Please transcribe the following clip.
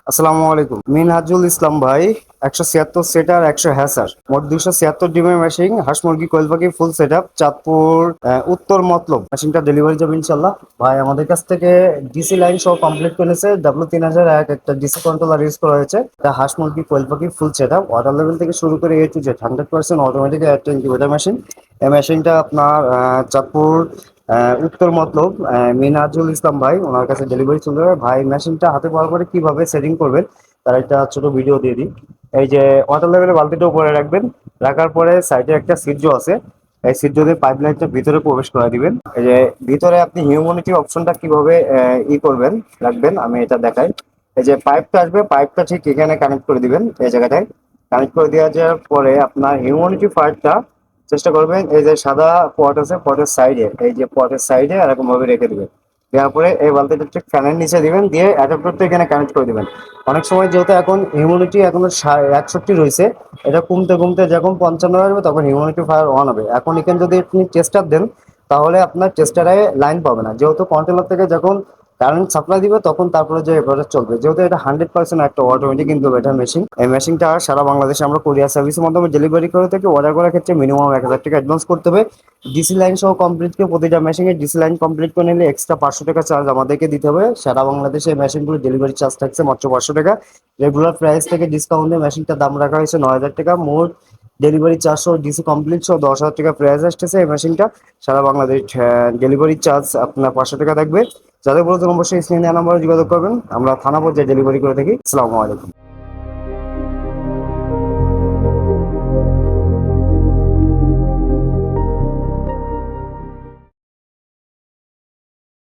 আসসালামু আলাইকুম। মিনহাজুল ইসলাম ভাই। 176 সেটার 100 হ্যাসার মোট 276 ডিমের মেশিন, হাঁস মুরগি কোয়েল পাখি ফুল সেট আপ, চাঁদপুর উত্তর মতলব। মেশিনটা ডেলিভারি যাবে ইনশাল্লাহ। ভাই আমাদের কাছ থেকে ডিসি লাইন সহ কমপ্লিট করেছে, W3001 একটা ডিসি কন্ট্রোলার ইউজ করা হয়েছে। এটা হাঁস মুরগি কোয়েল পাখি full set up, water level থেকে শুরু করে এ টু জেড 100% অটোমেটিক একটা ইনকিউবেটর মেশিন। এই মেশিনটা আপনার চাঁদপুর উত্তর মতলব মিনহাজুল ইসলাম ভাই, ওনার কাছে ডেলিভারি চলে যাবে। ভাই মেশিনটা হাতে পাওয়ার পরে কিভাবে সেটিং করবেন তার একটা ছোট ভিডিও দিয়ে দিই। এই যে ওয়াটার লেভেলের বালতিটা উপরে রাখবেন, রাখার পরে সাইডে একটা সিজো আছে, এই সিজো দিয়ে পাইপ লাইনটা ভিতরে প্রবেশ করে দিবেন। এই যে ভিতরে আপনি হিউম্যানিটি অপশনটা কিভাবে করবেন রাখবেন আমি এটা দেখাই। এই যে পাইপটা আসবে, পাইপটা ঠিক এখানে কানেক্ট করে দিবেন, এই জায়গাটায় কানেক্ট করে দেওয়া যাওয়ার পরে আপনার হিউম্যানিটি পাইপটা চেষ্টা করবেন এই যে সাদা পট আছে, পটের সাইডে, এই যে পটের সাইডে এরকম ভাবে রেখে দিবেন। দেওয়ার পরে এই বালতিটা ঠিক ফ্যানের নিচে দিবেন, দিয়ে অ্যাডাপ্টারটা এখানে কানেক্ট করে দিবেন। অনেক সময় যেহেতু এখন হিউমিডিটি এখনো 61 রয়েছে, এটা কমতে কমতে যখন 55 আসবে তখন হিউমিডিটি ফায়ার অন হবে। এখন এখানে যদি আপনি টেস্টার দেন তাহলে আপনার টেস্টারে লাইন পাবে না, যেহেতু কন্ট্রোলার থেকে যখন কারেন্ট সাপ্লাই দিবে তখন তারপরে যে এভারেজ চলবে। যেহেতু এটা 100% একটা অটোমেটিক কিন্তু এটা মেশিন, এই মেশিনটা সারা বাংলাদেশে আমরা কুরিয়ার সার্ভিসের মাধ্যমে ডেলিভারি করে থাকি। অর্ডার করার ক্ষেত্রে মিনিমাম 1,000 টাকা অ্যাডভান্স করতে হবে। ডিসি লাইন সহ কমপ্লিট করে প্রতিটা মেশিনের ডিসি লাইন কমপ্লিট করে নিলে এক্সট্রা 500 টাকা চার্জ আমাদেরকে দিতে হবে। সারা বাংলাদেশে এই মেশিনগুলো ডেলিভারি চার্জ থাকছে মাত্র 500 টাকা। রেগুলার প্রাইস থেকে ডিসকাউন্টে মেশিনটার দাম রাখা হয়েছে 9,000 টাকা। মোট ডেলিভারি চার্জ সহ ডিসি কমপ্লিট সহ 10,000 টাকা প্রাইস আসতেছে এই মেশিনটা। সারা বাংলাদেশ ডেলিভারি চার্জ আপনার 500 টাকা থাকবে। যাদের বলতে অবশ্যই স্ক্রিনে নাম্বারে যোগাযোগ করবেন, আমরা থানা পর্যায়ে ডেলিভারি করে থাকি। আসসালামু আলাইকুম।